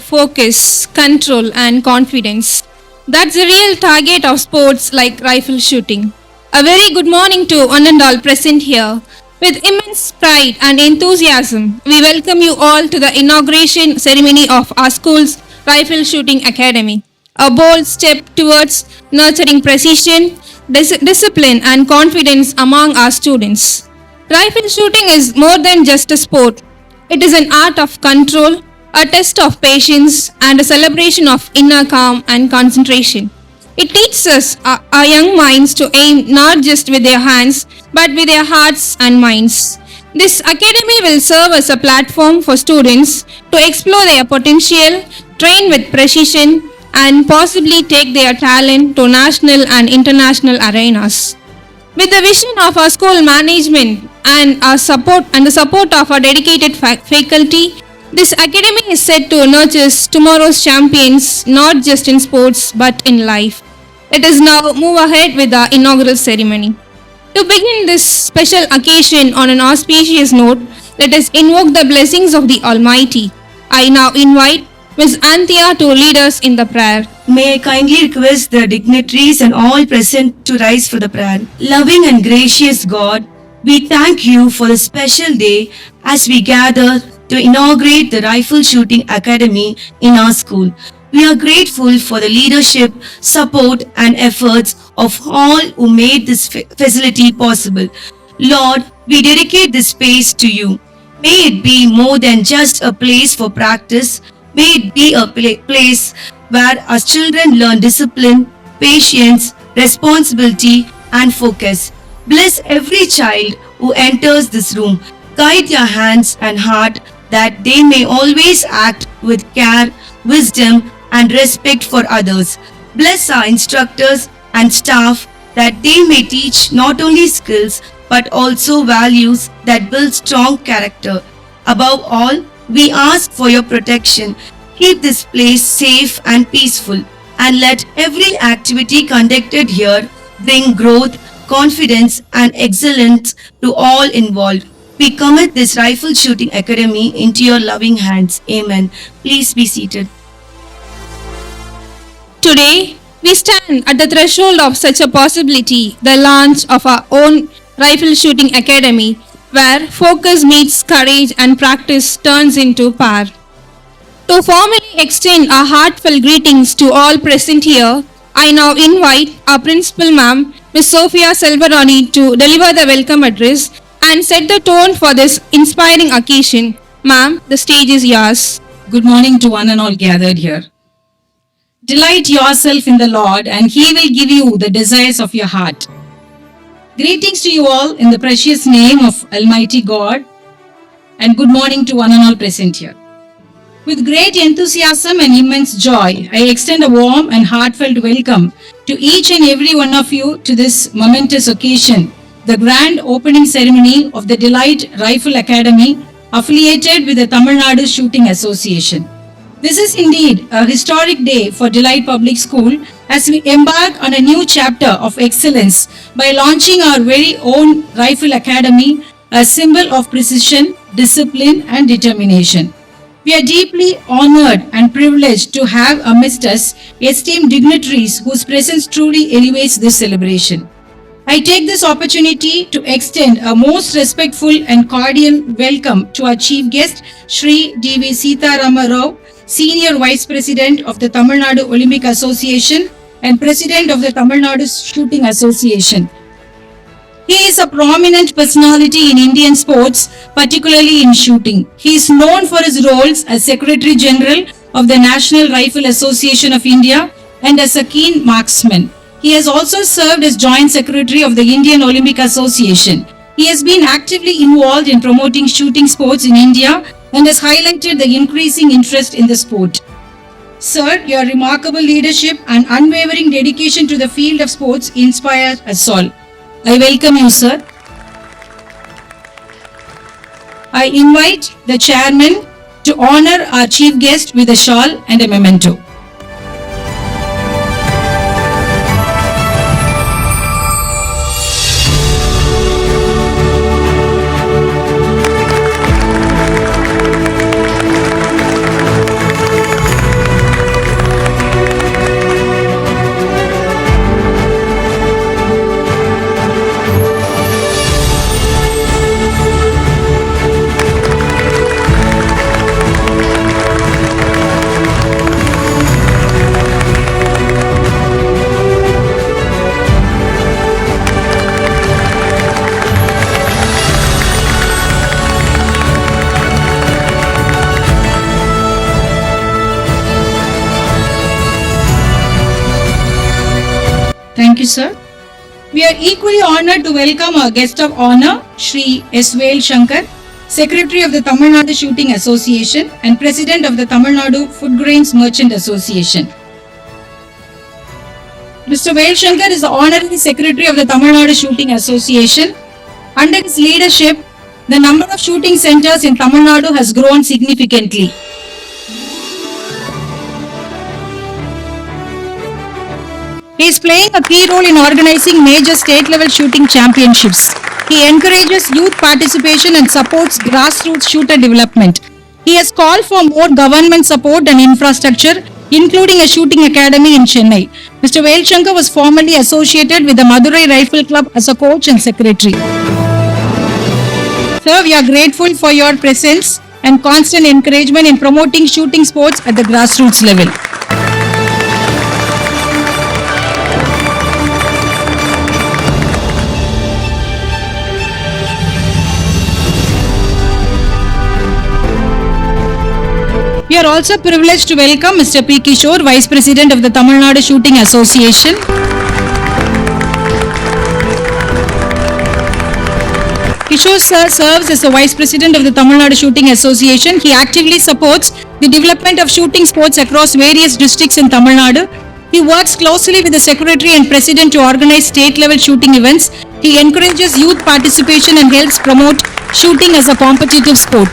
focus, control, and confidence. That's the real target of sports like rifle shooting. A very good morning to one and all present here. With immense pride and enthusiasm, we welcome you all to the inauguration ceremony of our school's Rifle Shooting Academy. A bold step towards nurturing precision, discipline, and confidence among our students. Rifle shooting is more than just a sport. It is an art of control, a test of patience, and a celebration of inner calm and concentration. It teaches us, our young minds, to aim not just with their hands but with their hearts and minds. This academy will serve as a platform for students to explore their potential, train with precision, and possibly take their talent to national and international arenas. With the vision of our school management and the support of our dedicated faculty, this academy is set to nurture tomorrow's champions not just in sports but in life. Let us now move ahead with the inaugural ceremony. To begin this special occasion on an auspicious note, let us invoke the blessings of the Almighty. I now invite Ms. Anthea to lead us in the prayer. May I kindly request the dignitaries and all present to rise for the prayer. Loving and gracious God, we thank you for the special day as we gather to inaugurate the Rifle Shooting Academy in our school. We are grateful for the leadership, support and efforts of all who made this facility possible. Lord, we dedicate this space to you. May it be more than just a place for practice. May it be a place where our children learn discipline, patience, responsibility and focus. Bless every child who enters this room. Guide their hands and heart that they may always act with care, wisdom and respect for others. Bless our instructors and staff that they may teach not only skills but also values that build strong character. Above all, we ask for your protection. Keep this place safe and peaceful, and let every activity conducted here bring growth, confidence and excellence to all involved. We commit this Rifle Shooting Academy into your loving hands. Amen. Please be seated. Today, we stand at the threshold of such a possibility, the launch of our own Rifle Shooting Academy, where focus meets courage and practice turns into power. To formally extend our heartfelt greetings to all present here, I now invite our Principal Ma'am, Ms. Sophia Selvarani, to deliver the welcome address and set the tone for this inspiring occasion. Ma'am, the stage is yours. Good morning to one and all gathered here. Delight yourself in the Lord, and He will give you the desires of your heart. Greetings to you all in the precious name of Almighty God, and good morning to one and all present here. With great enthusiasm and immense joy, I extend a warm and heartfelt welcome to each and every one of you to this momentous occasion, the grand opening ceremony of the Delight Rifle Academy affiliated with the Tamil Nadu Shooting Association. This is indeed a historic day for Delight Public School as we embark on a new chapter of excellence by launching our very own Rifle Academy, a symbol of precision, discipline and determination. We are deeply honored and privileged to have amidst us esteemed dignitaries whose presence truly elevates this celebration. I take this opportunity to extend a most respectful and cordial welcome to our chief guest, Shri D.V. Sita Rama Rao, Senior Vice President of the Tamil Nadu Olympic Association and President of the Tamil Nadu Shooting Association. He is a prominent personality in Indian sports, particularly in shooting. He is known for his roles as Secretary General of the National Rifle Association of India and as a keen marksman. He has also served as Joint Secretary of the Indian Olympic Association. He has been actively involved in promoting shooting sports in India and has highlighted the increasing interest in the sport. Sir, your remarkable leadership and unwavering dedication to the field of sports inspire us all. I welcome you, sir. I invite the chairman to honor our chief guest with a shawl and a memento. Thank you, sir. We are equally honored to welcome our guest of honor, Shri S. Vel Shankar, Secretary of the Tamil Nadu Shooting Association and President of the Tamil Nadu Food Grains Merchant Association. Mr. Vel Shankar is the Honorary Secretary of the Tamil Nadu Shooting Association. Under his leadership, the number of shooting centers in Tamil Nadu has grown significantly. He is playing a key role in organizing major state-level shooting championships. He encourages youth participation and supports grassroots shooter development. He has called for more government support and infrastructure, including a shooting academy in Chennai. Mr. Vel Shankar was formerly associated with the Madurai Rifle Club as a coach and secretary. Sir, we are grateful for your presence and constant encouragement in promoting shooting sports at the grassroots level. We are also privileged to welcome Mr. P. Kishore, Vice President of the Tamil Nadu Shooting Association. Kishore sir serves as the Vice President of the Tamil Nadu Shooting Association. He actively supports the development of shooting sports across various districts in Tamil Nadu. He works closely with the Secretary and President to organize state-level shooting events. He encourages youth participation and helps promote shooting as a competitive sport.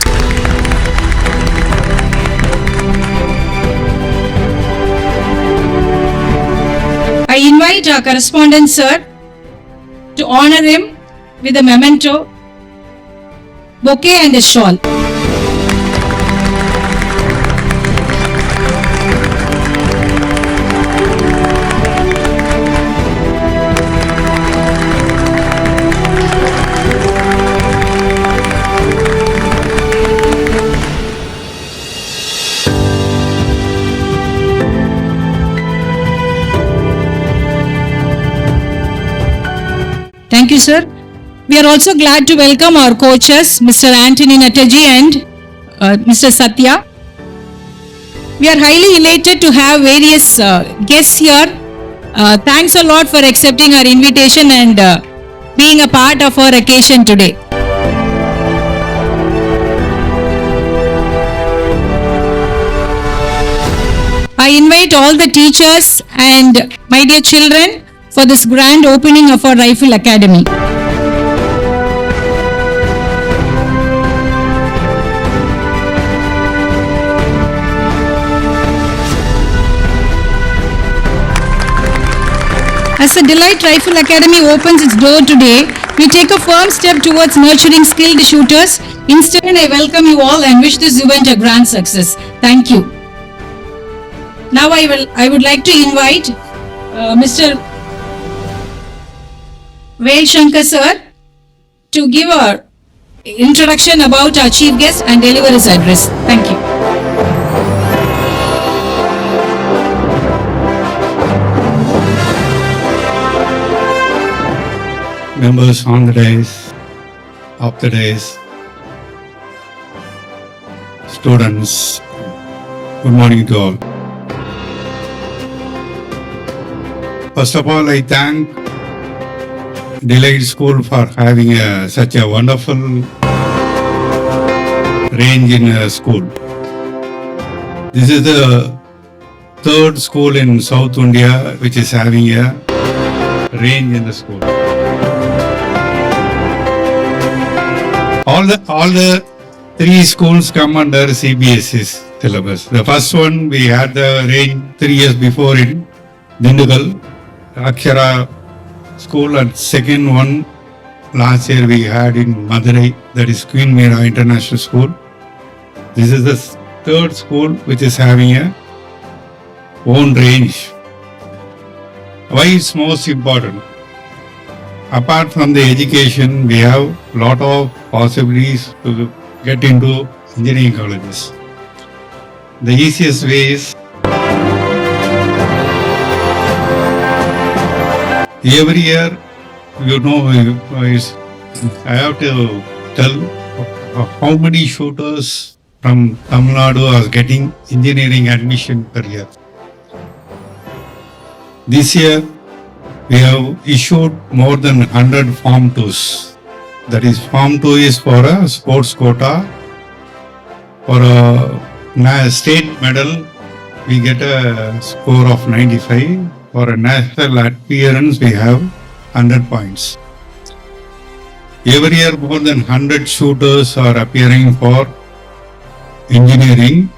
I invite our correspondent sir to honor him with a memento, bouquet and a shawl. Thank you, sir. We are also glad to welcome our coaches, Mr. Anthony Nataji and Mr. Satya. We are highly elated to have various guests here. Thanks a lot for accepting our invitation and being a part of our occasion today. I invite all the teachers and my dear children for this grand opening of our Rifle Academy. As the Delight Rifle Academy opens its door today, we take a firm step towards nurturing skilled shooters. Instead, I welcome you all and wish this event a grand success. Thank you. Now I would like to invite Mr. Vel Shankar sir to give our introduction about our chief guest and deliver his address. Thank you. Members on the days, off the days, students, good morning to all. First of all, I thank Delight School for having such a wonderful range in a school. This is the third school in South India which is having a range in the school. All the three schools come under CBSE's syllabus. The first one we had the range 3 years before in Dindigul, Akshara School, and second one last year we had in Madurai, that is Queen Mira International School. This is the third school which is having a own range. Why it's most important? Apart from the education, we have lot of possibilities to get into engineering colleges. The easiest way is every year, I have to tell how many shooters from Tamil Nadu are getting engineering admission per year. This year, We have issued more than 100 Form 2s. That is, Form 2 is for a sports quota. For a state medal, we get a score of 95. For a national appearance, we have 100 points. Every year, more than 100 shooters are appearing for engineering.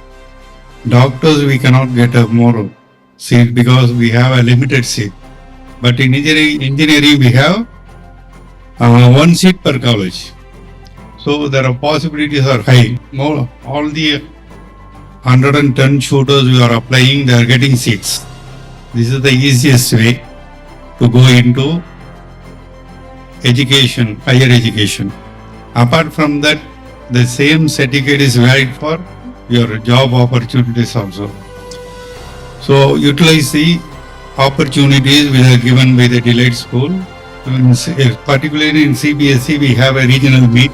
Doctors, we cannot get a more seat because we have a limited seat. But in engineering we have one seat per college. So there are possibilities are high. More, all the 110 shooters we are applying, they are getting seats. This is the easiest way to go into education, higher education. Apart from that, the same certificate is valid for your job opportunities also. So utilize the opportunities which are given by the delayed school. Particularly in CBSE, we have a regional meet.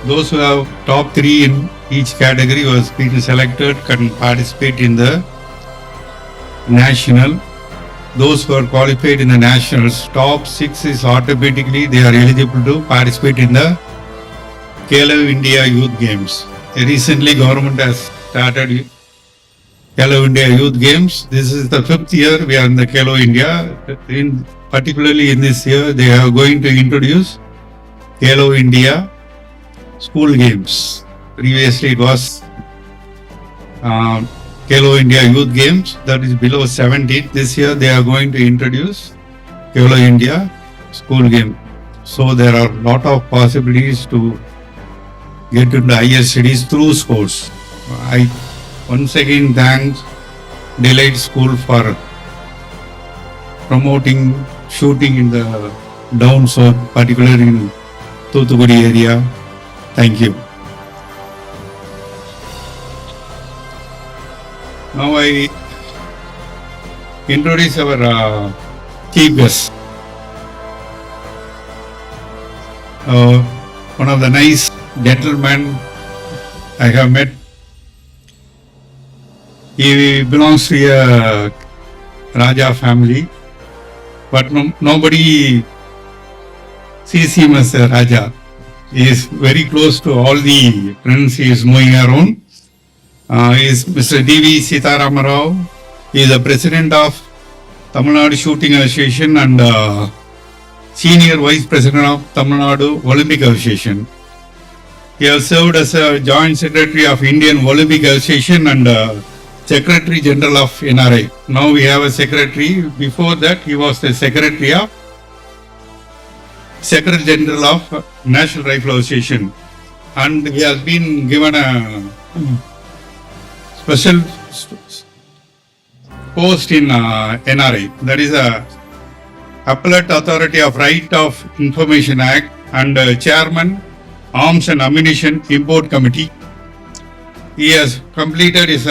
Those who have top 3 in each category was been selected can participate in the national. Those who are qualified in the nationals, top 6 is automatically they are eligible to participate in the Khelo India Youth Games. Recently, government has started Khelo India Youth Games. This is the 5th year we are in the Khelo India. Particularly in this year, they are going to introduce Khelo India School Games. Previously, it was Khelo India Youth Games, that is below 17. This year, they are going to introduce Khelo India School Game. So there are a lot of possibilities to get into higher studies through sports. I once again thank Delayed School for promoting shooting in the down south, particularly in Thoothukudi area. Thank you. Now I introduce our chief guest. One of the nice gentlemen I have met. He belongs to a Raja family, but nobody sees him as a Raja. He is very close to all the friends he is moving around. He is Mr. D.V. Sitaram Rao. He is the president of Tamil Nadu Shooting Association and senior vice president of Tamil Nadu Olympic Association. He has served as a joint secretary of Indian Olympic Association and secretary general of NRI. Now we have a secretary. Before that, he was the secretary general of National Rifle Association, and he has been given a special post in NRI. That is a Appellate Authority of Right of Information Act and chairman Arms and Ammunition Import Committee. He has completed his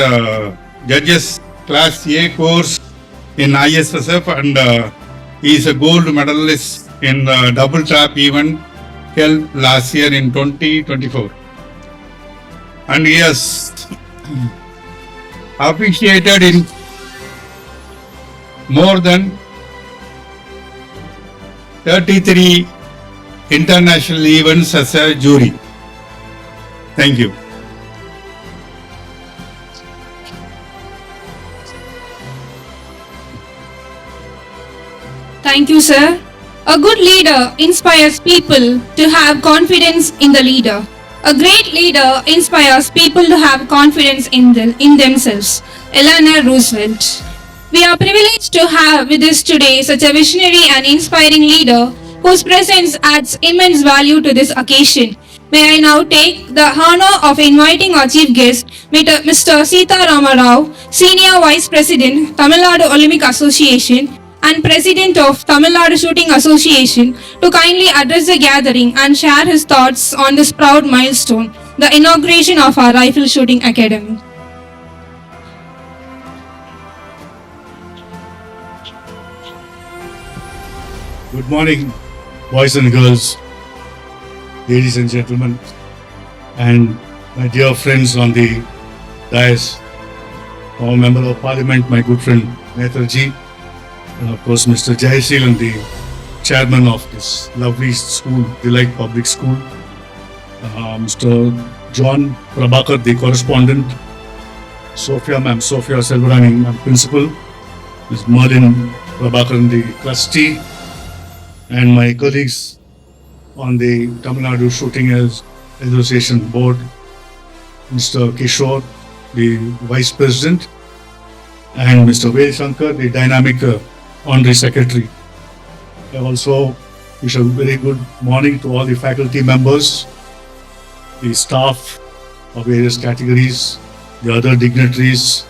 Judges Class A course in ISSF and he is a gold medalist in the double trap event held last year in 2024. And he has officiated in more than 33 international events as a jury. Thank you. Thank you, sir. A good leader inspires people to have confidence in the leader. A great leader inspires people to have confidence in themselves. Eleanor Roosevelt. We are privileged to have with us today such a visionary and inspiring leader whose presence adds immense value to this occasion. May I now take the honor of inviting our chief guest, Mr. Sitaram Rao, Senior Vice President, Tamil Nadu Olympic Association and President of Tamil Nadu Shooting Association, to kindly address the gathering and share his thoughts on this proud milestone, the inauguration of our Rifle Shooting Academy. Good morning, boys and girls, ladies and gentlemen, and my dear friends on the dais, our Member of Parliament, my good friend Netherji, and of course Mr. Jayashilan, the chairman of this lovely school, Delight Public School, Mr. John Prabhakar, the correspondent, Sophia Selvarani, ma'am, principal, Ms. Merlin Prabhakaran, the trustee, and my colleagues on the Tamil Nadu Shooting Association board, Mr. Kishore, the vice president, and Mr. Vel Shankar, the dynamic honorary secretary. I also wish a very good morning to all the faculty members, the staff of various categories, the other dignitaries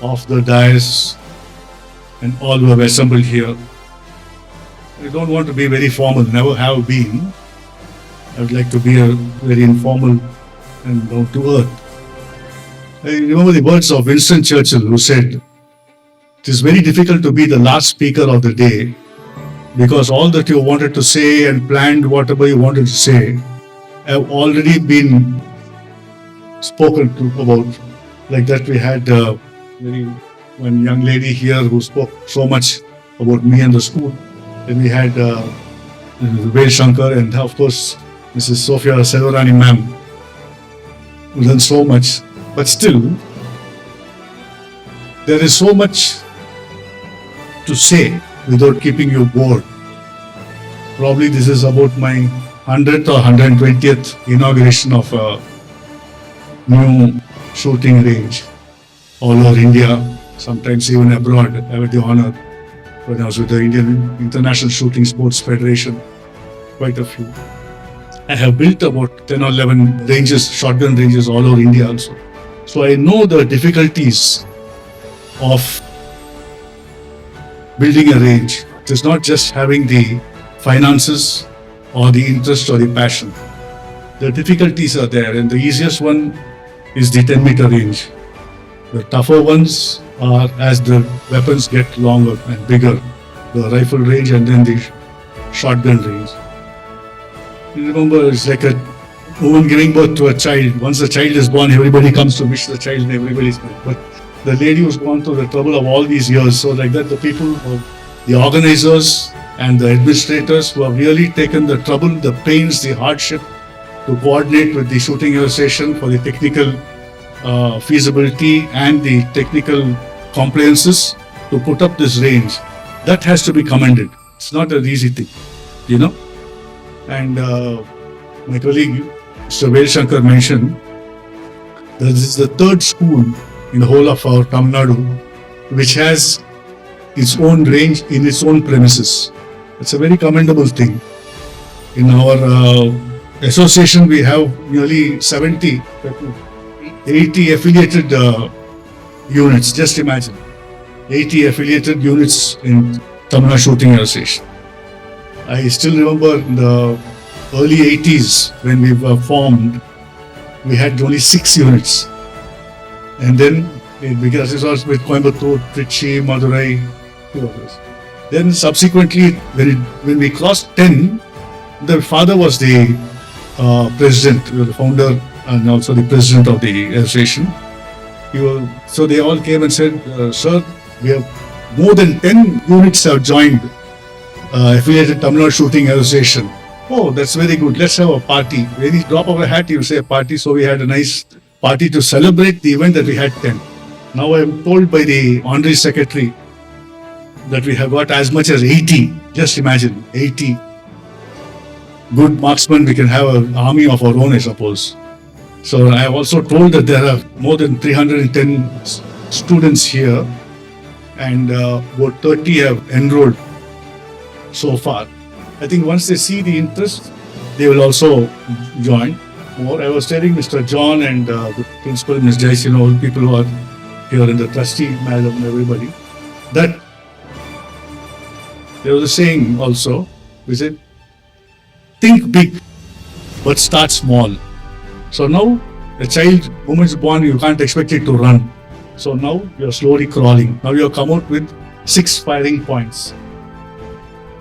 of the dais, and all who have assembled here. I don't want to be very formal, never have been. I would like to be a very informal and down to earth. I remember the words of Winston Churchill, who said, "It is very difficult to be the last speaker of the day because all that you wanted to say and planned whatever you wanted to say have already been spoken to about." Like that, we had one young lady here who spoke so much about me and the school. Then we had Vel Shankar and of course Mrs. Sophia Selvarani ma'am, who done so much. But still, there is so much to say without keeping you bored. Probably this is about my 100th or 120th inauguration of a new shooting range all over India, sometimes even abroad. I had the honor when I was with the Indian International Shooting Sports Federation, quite a few. I have built about 10 or 11 ranges, shotgun ranges all over India also. So I know the difficulties of building a range. It is not just having the finances or the interest or the passion. The difficulties are there, and the easiest one is the 10-meter range. The tougher ones are as the weapons get longer and bigger, the rifle range and then the shotgun range. You remember, it's like a woman giving birth to a child. Once the child is born, everybody comes to wish the child and everybody's good. But the lady who's gone through the trouble of all these years, so like that, the people, the organizers and the administrators who have really taken the trouble, the pains, the hardship to coordinate with the Shooting Association for the technical feasibility and the technical compliances to put up this range, that has to be commended. It's not an easy thing, you know. And my colleague Mr. Vel Shankar mentioned that this is the third school in the whole of our Tamil Nadu which has its own range in its own premises. It's a very commendable thing. In our association, we have nearly 80 affiliated units. Just imagine, 80 affiliated units in Tamil Nadu Shooting Association. I still remember in the early 80s when we were formed, we had only 6 units. And then it began with Coimbatore, Trichy, Madurai, few others. Then subsequently, when we crossed 10, the father was the president, the founder and also the president of the association. So they all came and said, "Sir, we have more than 10 units have joined affiliated Tamil Nadu Shooting Association." "Oh, that's very good. Let's have a party." Very drop of a hat, you say a party. So we had a nice party to celebrate the event that we had 10. Now I am told by the honorary secretary that we have got as much as 80. Just imagine, 80 good marksmen. We can have an army of our own, I suppose. So I have also told that there are more than 310 students here, and about 30 have enrolled so far. I think once they see the interest, they will also join more. I was telling Mr. John and the principal, Ms. Jaishin, all the people who are here in the trustee, madam, and everybody, that there was a saying also, we said, think big, but start small. So now, a child, moment is born, you can't expect it to run. So now, you're slowly crawling. Now you have come out with 6 firing points.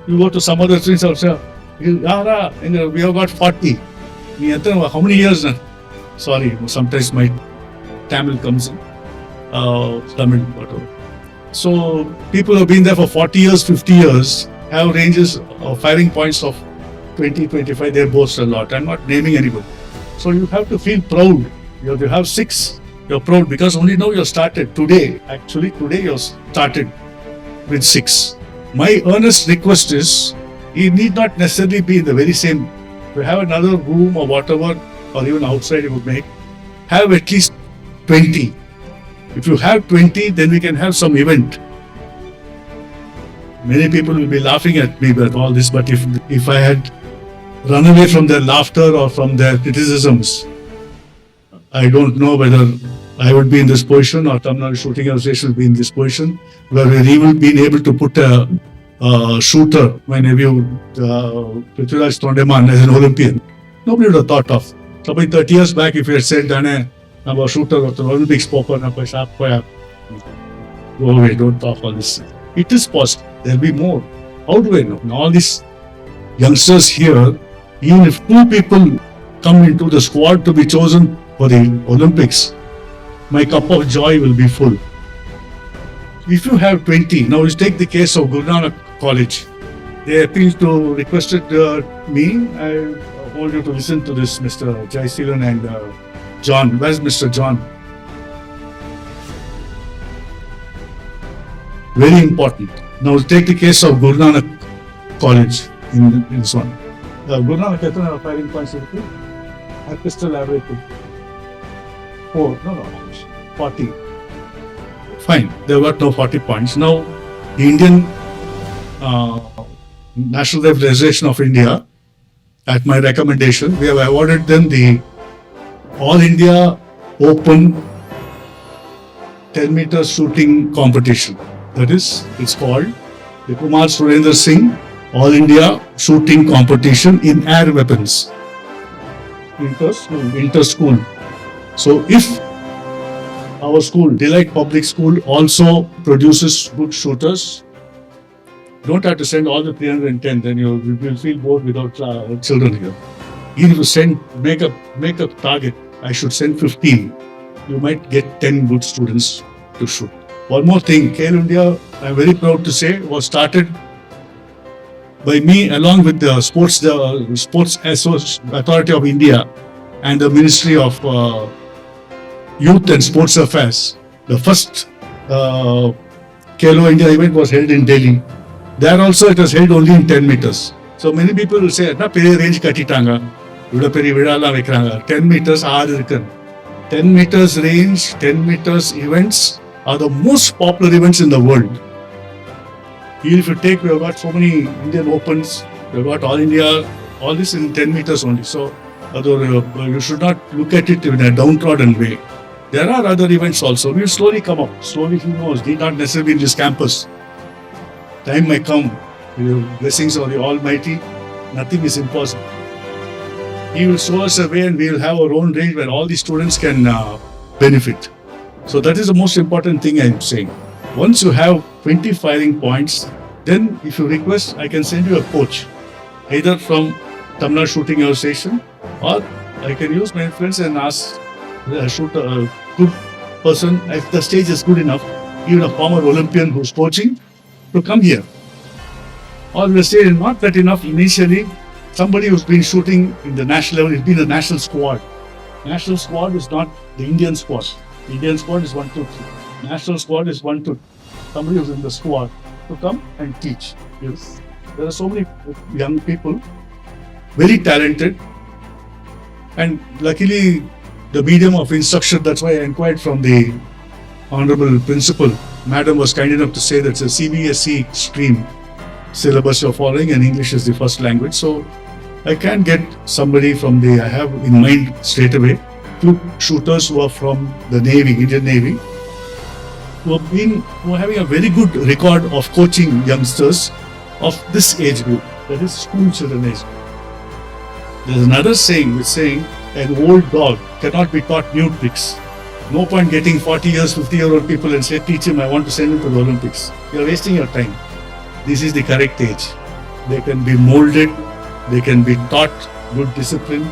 You go to some other streets and say, we have got 40. How many years now? Sorry, sometimes my Tamil comes in. Tamil, whatever. So people who have been there for 40 years, 50 years have ranges of firing points of 20, 25. They boast a lot. I'm not naming anybody. So you have to feel proud. You have 6. You're proud because only now you're started today. Actually, today you're started with 6. My earnest request is, you need not necessarily be in the very same. If you have another room or whatever, or even outside you would make, have at least 20. If you have 20, then we can have some event. Many people will be laughing at me about all this, but if I had run away from their laughter or from their criticisms, I don't know whether I would be in this position or Tamil Nadu Shooting Association will be in this position, where we're even being able to put a shooter, my nephew Prithviraj Tondeman, as an Olympian. Nobody would have thought of. So, 30 years back, if you had said, Dane, I'm a shooter of the Olympics, go away, don't talk all this. It is possible. There'll be more. How do I know? And all these youngsters here, even if 2 people come into the squad to be chosen for the Olympics, my cup of joy will be full. If you have 20, now you take the case of Guru Nanak College. They appealed to, requested me. I hold you to listen to this, Mr. Jaiseelan and John. Where's Mr. John? Very important. Now take the case of Guru Nanak College in this one. Guru Nanak कितना firing points इनकी? At pistol average 4, no, 40. Fine, there were no 40 points. Now, the Indian National Rifle Association of India, at my recommendation, we have awarded them the All India Open 10 meter shooting competition. That is, it's called the Kumar Surendra Singh All India Shooting Competition in Air Weapons. Inter-school. So if our school, Delight Public School, also produces good shooters, you don't have to send all the 310, then you will feel bored without children here. Even if you make a target, I should send 15, you might get 10 good students to shoot. One more thing, Khelo India, I'm very proud to say, was started by me along with the Sports Authority of India and the Ministry of Youth and Sports Affairs. The first Khelo India event was held in Delhi. There also it was held only in 10 meters. So many people will say, na peri range katitanga, ivda peri vidala vekranga. 10 meters aad irukku. 10 meters range, 10 meters events are the most popular events in the world. Even if you take, we have got so many Indian Opens, we have got All India, all this in 10 meters only. So you should not look at it in a downtrodden way. There are other events also. We will slowly come up. Slowly, who knows? Need not necessarily in this campus. Time may come. With the blessings of the Almighty, nothing is impossible. He will show us a way and we will have our own range where all the students can benefit. So that is the most important thing I am saying. Once you have 20 firing points, then if you request, I can send you a coach, either from Tamil Nadu Shooting Association, or I can use my influence and ask shoot a good person, if the stage is good enough, even a former Olympian who's coaching, to come here. Or we'll say not that enough initially, somebody who's been shooting in the national level, it's been a national squad. National squad is not the Indian squad. The Indian squad is 1, 2, 3. National squad is 1, 2. Somebody who's in the squad to come and teach. Yes. There are so many young people, very talented, and luckily the medium of instruction, that's why I inquired from the Honorable Principal. Madam was kind enough to say that it's a CBSE stream syllabus you're following and English is the first language. So I can get somebody from I have in mind straight away, 2 shooters who are from the Navy, Indian Navy, who are having a very good record of coaching youngsters of this age group, that is school children age group. There's another saying which saying, an old dog cannot be taught new tricks. No point getting 40 years, 50-year-old people and say, teach him, I want to send him to the Olympics. You're wasting your time. This is the correct age. They can be molded, they can be taught good discipline,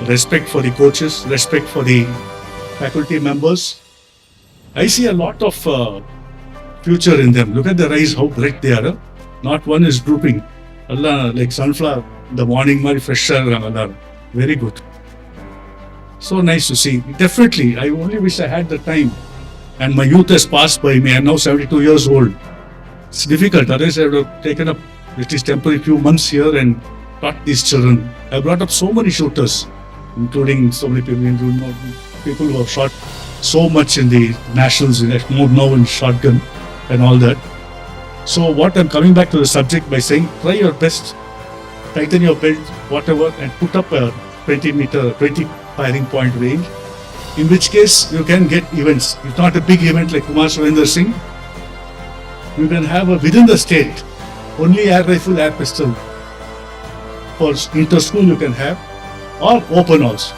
respect for the coaches, respect for the faculty members. I see a lot of future in them. Look at their eyes, how bright they are. Huh? Not one is drooping. Allah, like sunflower, the morning, very fresh. Allah, very good. So nice to see. Definitely, I only wish I had the time. And my youth has passed by me. I'm now 72 years old. It's difficult. Otherwise, I would have taken up at least temporary few months here and taught these children. I brought up so many shooters, including so many people who have shot so much in the nationals, more now in shotgun and all that. So what I'm coming back to the subject by saying, try your best, tighten your belt, whatever, and put up a 20 firing point range, in which case you can get events. It's not a big event like Kumar Surendra Singh. You can have within the state, only air rifle, air pistol. For inter-school you can have, or open also.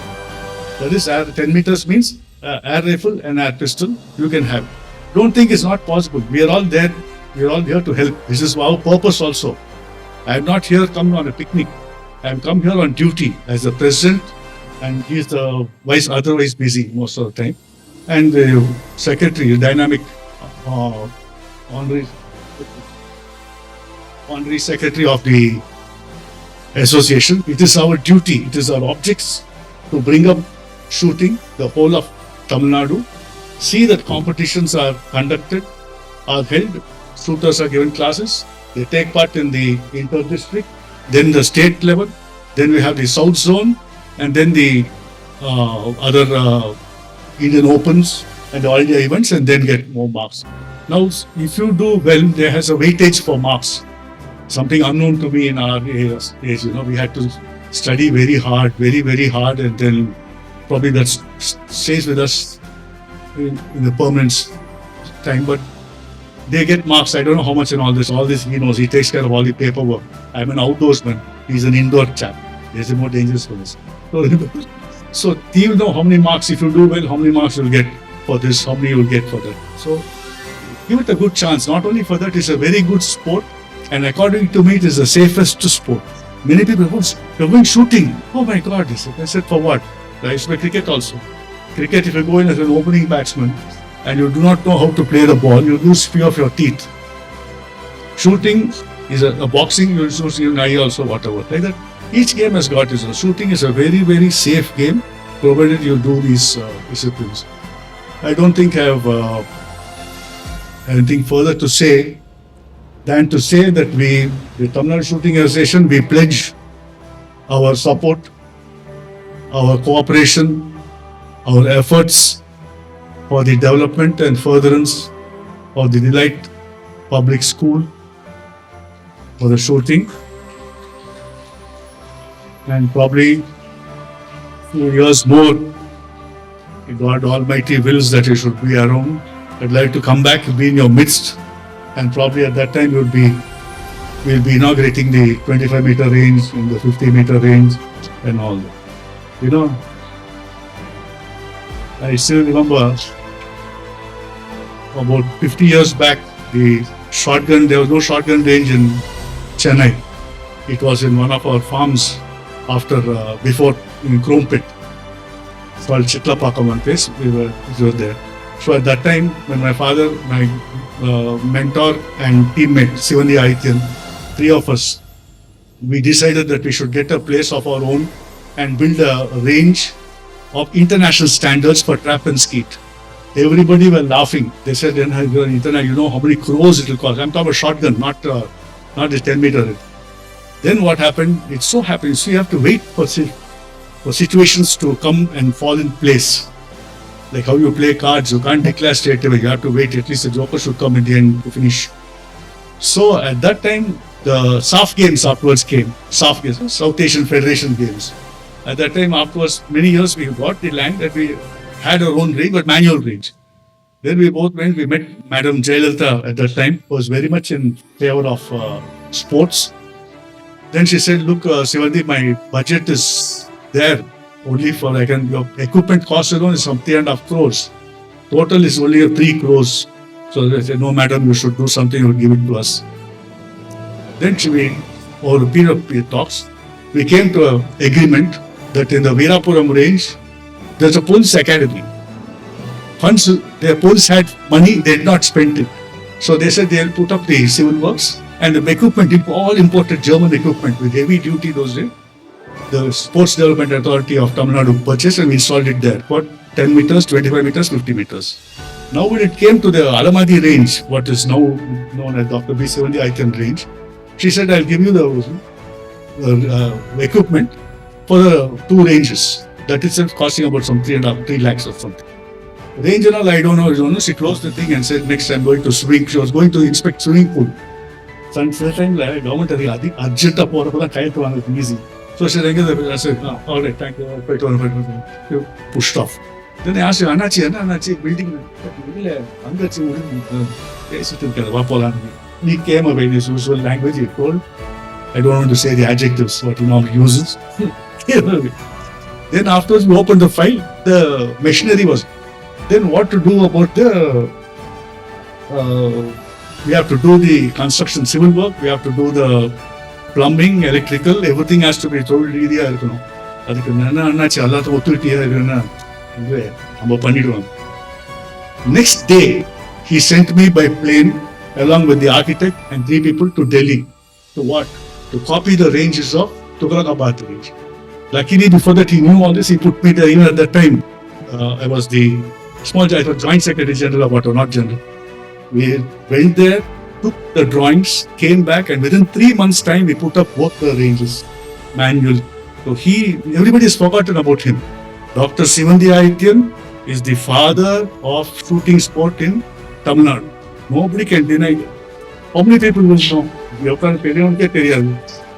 That is 10 meters means air rifle and air pistol you can have. Don't think it's not possible. We are all there. We are all here to help. This is our purpose also. I am not here come on a picnic. I am come here on duty as the president, and he is the vice, otherwise busy most of the time. And the secretary, dynamic honorary secretary of the association. It is our duty, it is our objects to bring up shooting the whole of Tamil Nadu, see that competitions are conducted, are held, shooters are given classes, they take part in the inter-district, then the state level, then we have the South Zone, and then the other Indian Opens and all the events, and then get more marks. Now, if you do well, there has a weightage for marks. Something unknown to me in our age, we had to study very hard, very hard, and then probably that stays with us in the permanent time. But they get marks. I don't know how much in all this. All this he knows. He takes care of all the paperwork. I'm an outdoorsman. He's an indoor chap. There's a more dangerous for this. So he will know how many marks, if you do well, how many marks you'll get for this, how many you'll get for that. So give it a good chance. Not only for that, it's a very good sport. And according to me, it is the safest sport. Many people go, you're going shooting. Oh my God, they said. I said, for what? I used to play cricket also. Cricket, if you go in as an opening batsman and you do not know how to play the ball, you lose few of your teeth. Shooting is a boxing, you lose your eye also, whatever. Like that. Each game has got its own. Shooting is a very safe game, provided you do these disciplines. I don't think I have anything further to say than to say that the Tamil Nadu Shooting Association, we pledge our support, our cooperation, our efforts for the development and furtherance of the Delight Public School for the shooting. And probably few years more, if God Almighty wills that you should be around, I'd like to come back and be in your midst. And probably at that time we'll be inaugurating the 25-meter range and the 50-meter range and all that. I still remember about 50 years back, there was no shotgun range in Chennai. It was in one of our farms before in Chrome Pit. It's called Chitlapakam one place. We were there. So at that time, when my father, my mentor and teammate, Sivandi Aityan, three of us, we decided that we should get a place of our own and build a range of international standards for trap and skeet. Everybody were laughing. They said, you know how many crores it will cost. I'm talking about shotgun, not the 10-meter. Then what happened? It so happens you have to wait for situations to come and fall in place. Like how you play cards, you can't declare straight away. You have to wait. At least the joker should come in the end to finish. So at that time, the SAF games afterwards came. SAF games, South Asian Federation Games. At that time, afterwards, many years we got the land that we had our own range, but manual range. Then we both went. We met Madam Jayalalitha at that time, who was very much in favor of sports. Then she said, look, Sivandi, my budget is there. Only for your equipment cost alone is some 3.5 crores. Total is only 3 crores. So they said, no, madam, you should do something, you give it to us. Then over a period of talks, we came to an agreement that in the Veerapuram range, there's a police academy. Once the police had money, they did not spend it. So they said they'll put up the civil works and the equipment, all imported German equipment with heavy duty those days. The Sports Development Authority of Tamil Nadu purchased and we installed it there for 10 meters, 25 meters, 50 meters. Now when it came to the Alamadi range, what is now known as Dr. B70 Aitan range, she said, I'll give you the equipment for the 2 ranges. That itself costing about some 3 lakhs or something. Range and all, I don't know. She closed the thing and said, next I'm going to swing. She was going to inspect swimming pool. So at that time, government urgent easy. So she said, all right, thank you. Pushed off. Then I asked her, Anachi, building, he came away in his usual language, he told, I don't want to say the adjectives what he normally uses. Then afterwards we opened the file, the machinery was. Then what to do about we have to do the construction civil work, we have to do the plumbing, electrical, everything has to be told area. Next day, he sent me by plane along with the architect and 3 people to Delhi. To what? To copy the ranges of Tughlaqabad range. Luckily, before that he knew all this, he put me there. Even at that time, I was the Joint Secretary General of Water, not General. We went there, took the drawings, came back, and within 3 months' time, we put up both the ranges, manual. So everybody has forgotten about him. Dr. Sivandi Aityan is the father of shooting sport in Tamil Nadu. Nobody can deny it. How many people will know?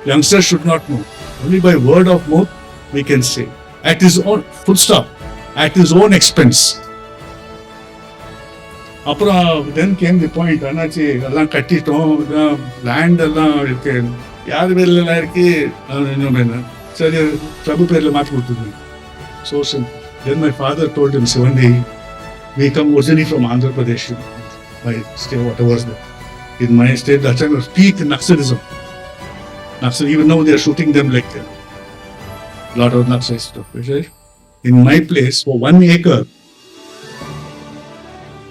Youngsters should not know. Only by word of mouth we can say. At his own, full stop, at his own expense. Then came the point, land so simple. Then my father told him, Sivandi, we come originally from Andhra Pradesh, my state, whatever was there. In my state, that time was peak Naxalism. Even now they are shooting them like a lot of Naxal stuff. Right? In my place, for 1 acre,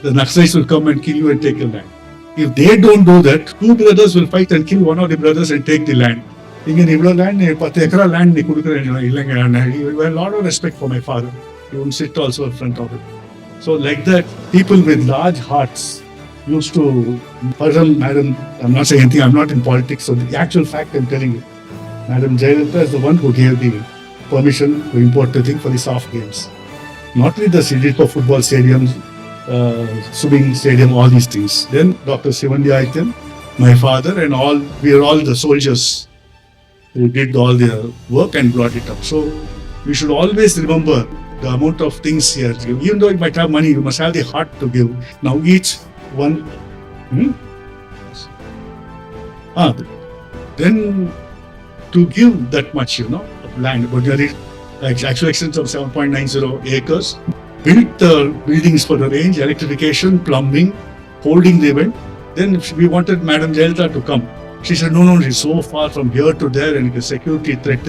the Naxalites will come and kill you and take your land. If they don't do that, 2 brothers will fight and kill one of the brothers and take the land. Land, you have a lot of respect for my father. He wouldn't sit also in front of it. So like that, people with large hearts used to, Madam, I'm not saying anything, I'm not in politics, so the actual fact I'm telling you, Madam Jayalalitha is the one who gave the permission to import the thing for the soft games. Not only the city for football stadiums, swimming stadium, all these things. Then Dr. Sivandi Aityan, my father, and we are all the soldiers who did all their work and brought it up. So we should always remember the amount of things here. Even though you might have money, you must have the heart to give. Now each one. Then to give that much, of land, but there is actual extent of 7.90 acres, built the buildings for the range, electrification, plumbing, holding the event. Then we wanted Madam Jayalalitha to come. She said, no, it's so far from here to there and it's a security threat.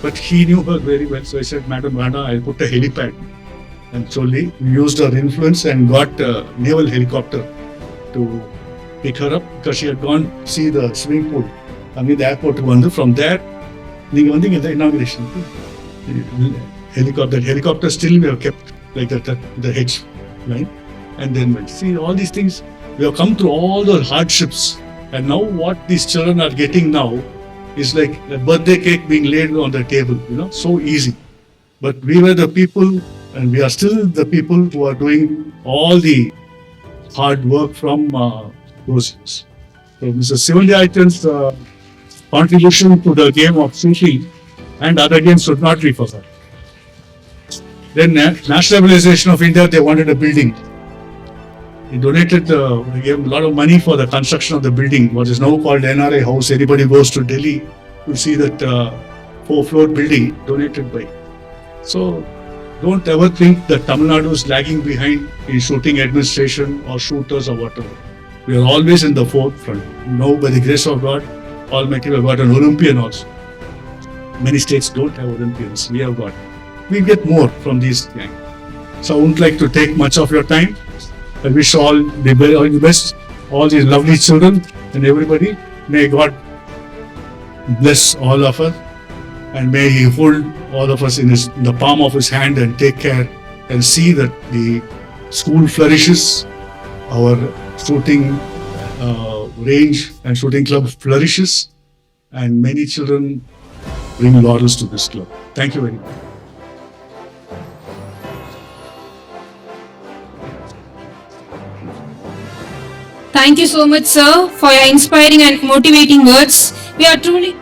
But he knew her very well. So I said, Madam Vada, I'll put a helipad. And slowly we used her influence and got a naval helicopter to pick her up because she had gone to see the swimming pool. The airport from there, the inauguration. Helicopter still we have kept like that, the hedge line. And then see all these things, we have come through all the hardships. And now what these children are getting now is like a birthday cake being laid on the table, so easy. But we were the people and we are still the people who are doing all the hard work from those years. So Mr. Sivandi Aityan's contribution to the game of shooting and other games should not be forgotten. Then nationalization of India, they wanted a building. He donated, he gave a lot of money for the construction of the building, what is now called NRI House. Anybody goes to Delhi to see that 4-floor building donated by. So don't ever think that Tamil Nadu is lagging behind in shooting administration or shooters or whatever. We are always in the forefront. Now, by the grace of God, Almighty, we have got an Olympian also. Many states don't have Olympians. We have got. We get more from these things. So I wouldn't like to take much of your time. I wish all the best, all these lovely children and everybody. May God bless all of us, and may He hold all of us in the palm of His hand and take care and see that the school flourishes, our shooting range and shooting club flourishes, and many children bring laurels to this club. Thank you very much. Thank you so much, sir, for your inspiring and motivating words. We are truly.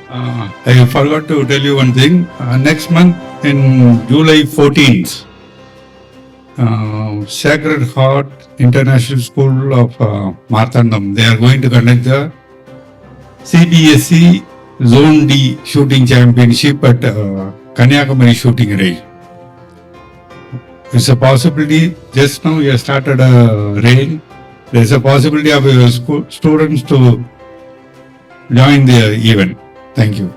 I forgot to tell you one thing. Next month, in July 14th, Sacred Heart International School of Marthandam, they are going to conduct the CBSE Zone D Shooting Championship at Kanyakumari Shooting Range. It's a possibility. Just now you have started a range. There's a possibility of your students to join the event. Thank you.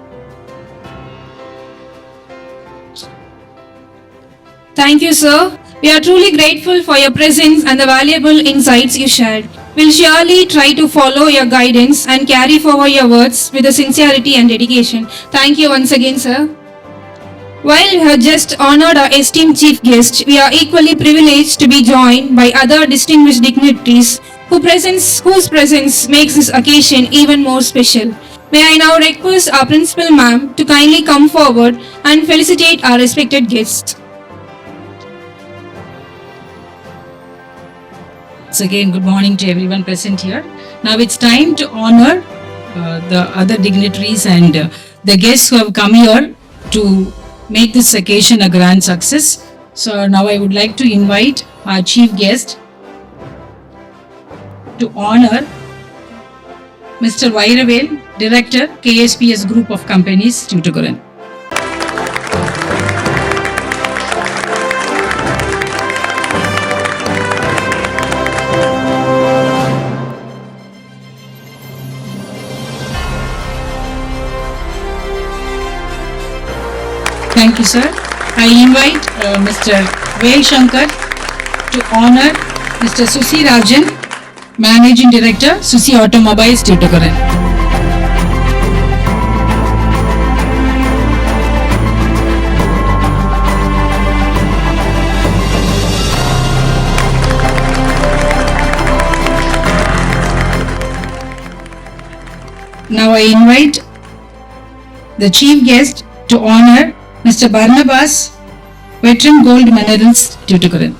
Thank you, sir. We are truly grateful for your presence and the valuable insights you shared. We'll surely try to follow your guidance and carry forward your words with a sincerity and dedication. Thank you once again, sir. While we have just honored our esteemed chief guest, we are equally privileged to be joined by other distinguished dignitaries whose presence makes this occasion even more special. May I now request our principal ma'am to kindly come forward and felicitate our respected guests. Once again, good morning to everyone present here. Now it's time to honor the other dignitaries and the guests who have come here to make this occasion a grand success. So now I would like to invite our chief guest to honor Mr. Vairavel, Director, KSPS Group of Companies, Tuticorin. Thank you, sir. I invite Mr. Vel Shankar to honor Mr. Susi Rajan, Managing Director, Susi Automobiles, Tuticorin. Now I invite the chief guest to honor Mr. Barnabas, Veteran Gold Minerals, Tuticorin.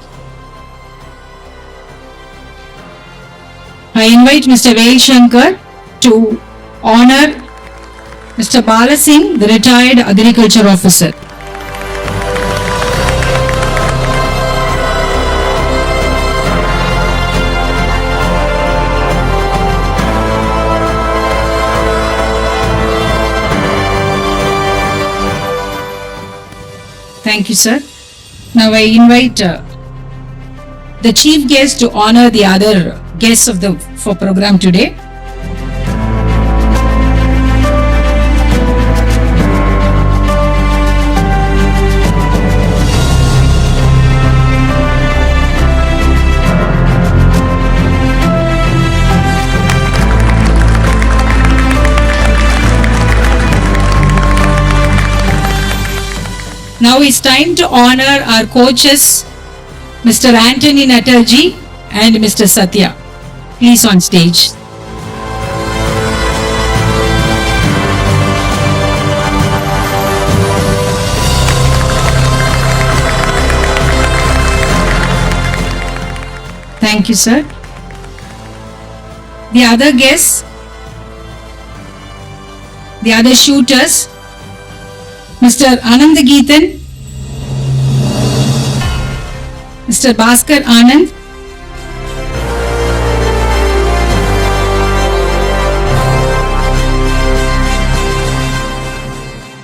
I invite Mr. Vel Shankar to honor Mr. Bala Singh, the retired agriculture officer. Thank you, sir. Now I invite the chief guest to honor the other guests of the program today. Now it's time to honor our coaches, Mr. Anthony Natarji and Mr. Satya. Please on stage. Thank you, sir. The other guests, the other shooters, Mr. Anandageethan, Mr. Bhaskar Anand,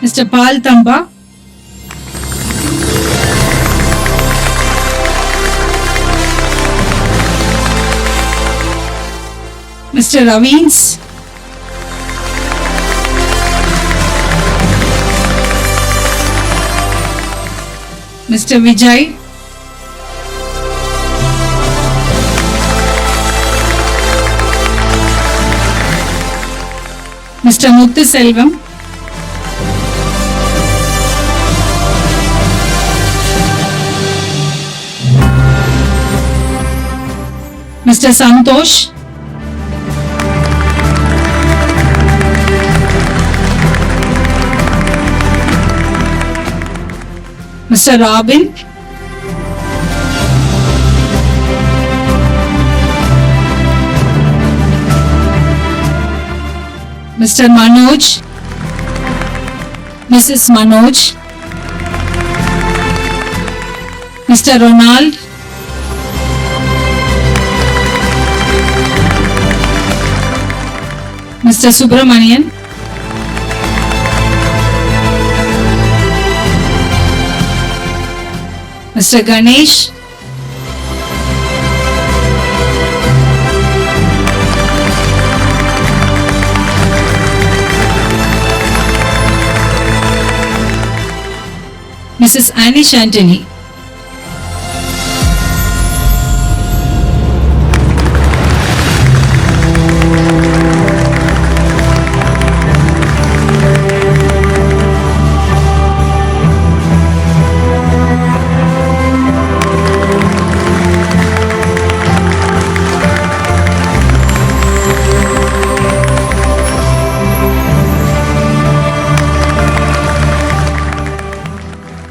Mr. Pal Tamba, Mr. Ravins, Mr. Vijay, Mr. Muthu Selvam, Mr. Santosh, Mr. Robin, Mr. Manoj, Mrs. Manoj, Mr. Ronald, Mr. Subramanian, Mr. Ganesh, Mrs. Annie Shantini.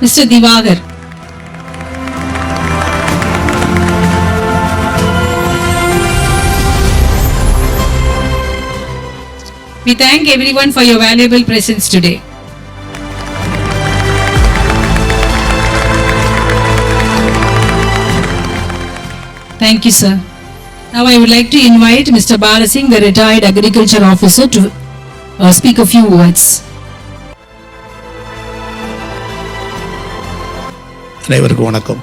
Mr. Divagar. We thank everyone for your valuable presence today. Thank you, sir. Now I would like to invite Mr. Balasingh, the retired agriculture officer, to speak a few words. அனைவருக்கும் வணக்கம்.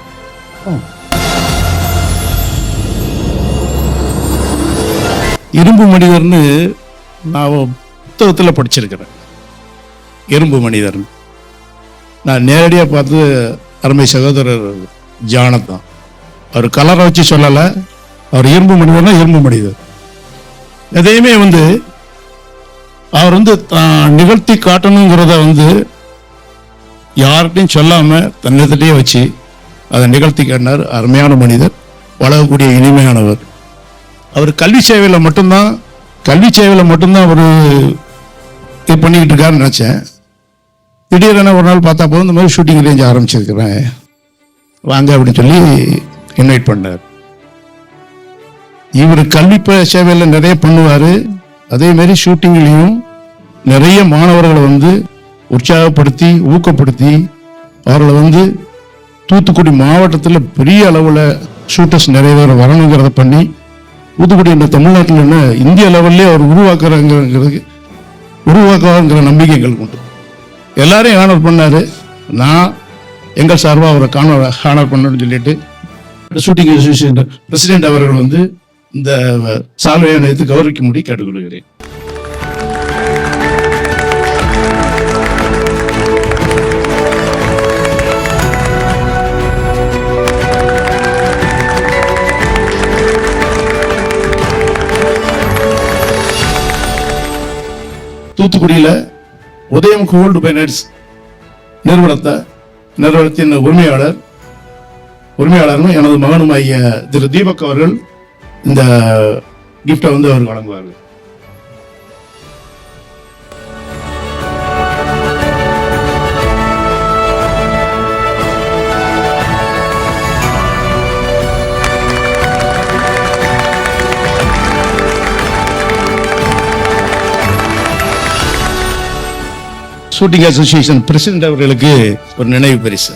இரும்பு மனிதர்னு நான் புத்தகத்தில் படிச்சிருக்கிறேன். இரும்பு மனிதர் நான் நேரடியாக பார்த்து அருமை சகோதரர் ஜானத்தான். அவர் கலரை வச்சு சொல்லலை, அவர் இரும்பு மனிதர்னா இரும்பு மனிதர். எதையுமே அவர் நிகழ்த்தி காட்டணுங்கிறத யார்கிட்டையும் சொல்லாமல் தன்னிடத்திலேயே வச்சு அதை நிகழ்த்தி காட்டினார். அருமையான மனிதர், வளரக்கூடிய இனிமையானவர். அவர் கல்வி சேவையில் மட்டும்தான் அவர் இது பண்ணிக்கிட்டு இருக்காருன்னு நினச்சேன். திடீரென ஒரு நாள் பார்த்தா போதும், இந்த மாதிரி ஷூட்டிங் ரேஞ்ச் ஆரம்பிச்சிருக்கிறேன் வாங்க அப்படின்னு சொல்லி இன்வைட் பண்ணார். இவர் கல்வி சேவையில் நிறைய பண்ணுவார். அதேமாரி ஷூட்டிங்லேயும் நிறைய மாணவர்களை உற்சாகப்படுத்தி ஊக்கப்படுத்தி அவர்களை தூத்துக்குடி மாவட்டத்தில் பெரிய அளவில் ஷூட்டர்ஸ் நிறைய பேர் வரணுங்கிறத பண்ணி தூத்துக்குடி என்ற தமிழ்நாட்டில் என்ன இந்திய லெவல்லே அவர் உருவாக்குவாங்கிற நம்பிக்கை எங்களுக்கு உண்டு. எல்லாரையும் ஹானர் பண்ணார். நான் எங்கள் சார்பாக அவரை ஹானர் பண்ணணும்னு சொல்லிட்டு ஷூட்டிங் அசோசியேஷன் பிரசிடென்ட் அவர்கள் இந்த சால்வையை எடுத்து கௌரவிக்கும்படி கேட்டுக்கொள்கிறேன். தூத்துக்குடியில் உதயம் கோல்டு பைனட்ஸ் நிறுவனத்தின் உரிமையாளரும் எனது மகனும் ஐயா திரு தீபக் அவர்கள் இந்த கிஃப்டை அவர் வழங்குவார்கள். ஷூட்டிங் அசோசியேஷன் பிரசிடென்ட் அவர்களுக்கு ஒரு நினைவு பரிசு.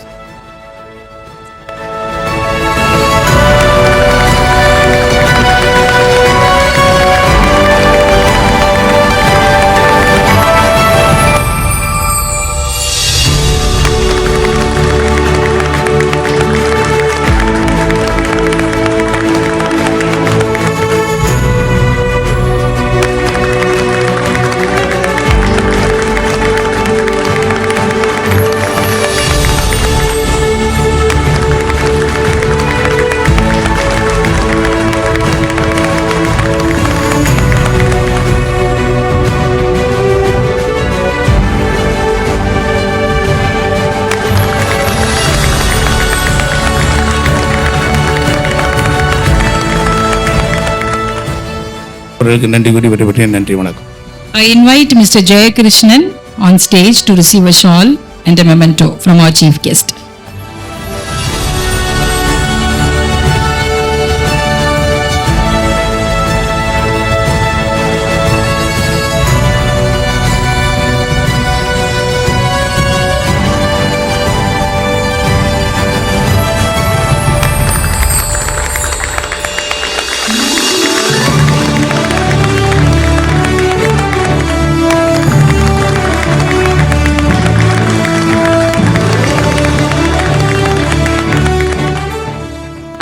அவர்களுக்கு நன்றி கூறி விடைபெற்றேன். நன்றி, வணக்கம். I invite Mr. Jayakrishnan on stage to receive a shawl and a memento from our chief guest.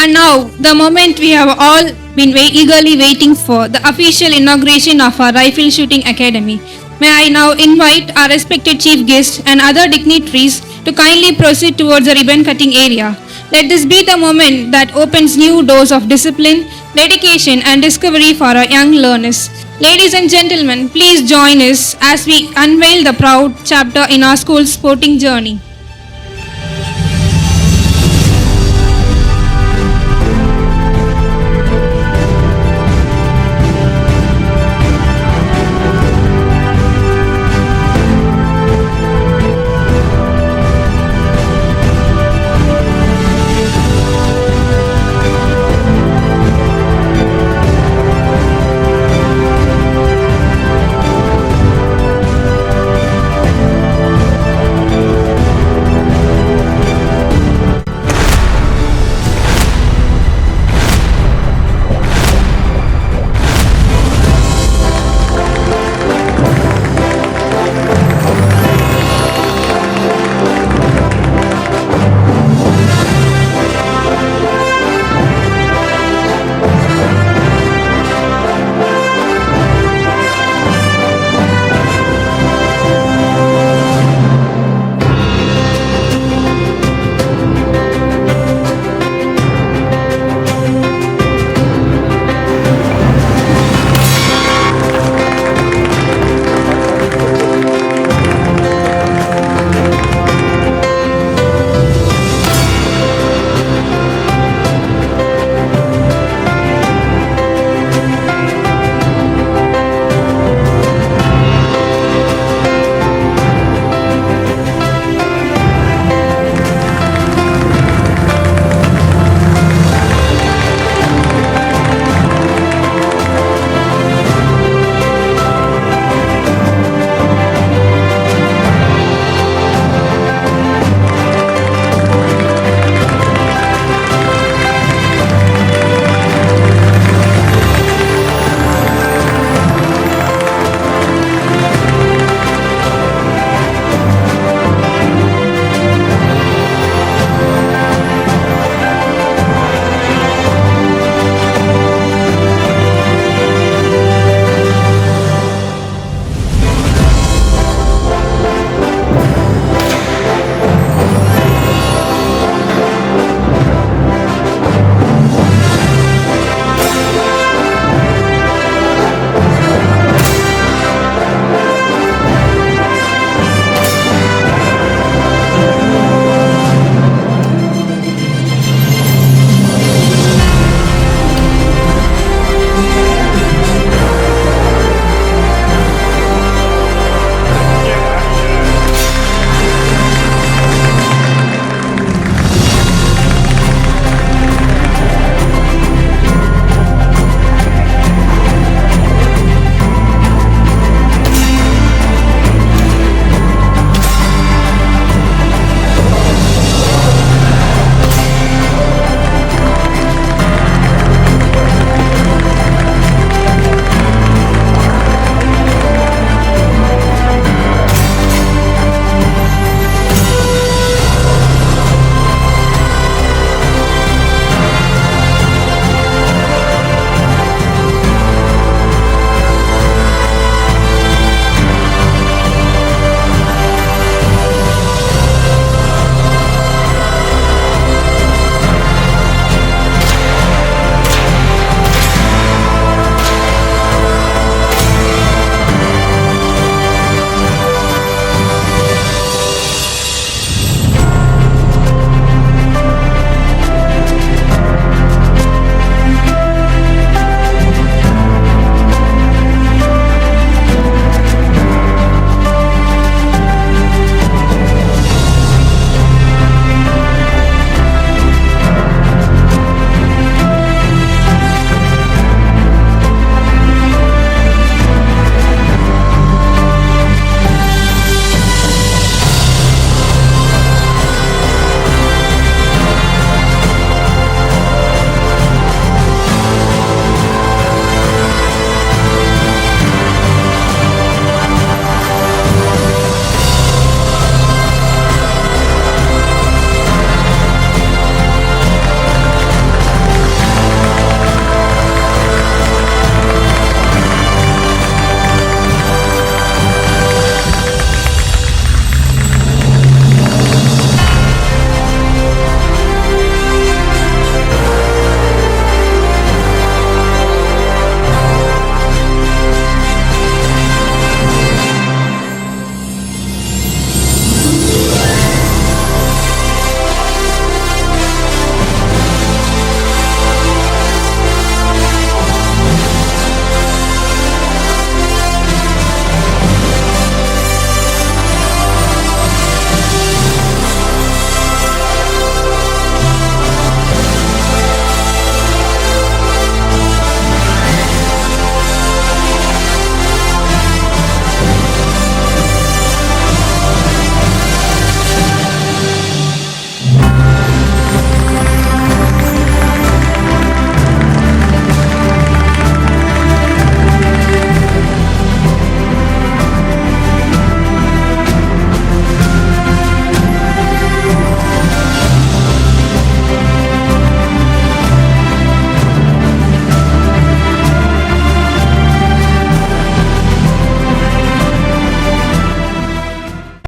And now, the moment we have all been eagerly waiting for, the official inauguration of our Rifle Shooting Academy. May I now invite our respected chief guest and other dignitaries to kindly proceed towards the ribbon cutting area. Let this be the moment that opens new doors of discipline, dedication and discovery for our young learners. Ladies and gentlemen, please join us as we unveil the proud chapter in our school's sporting journey.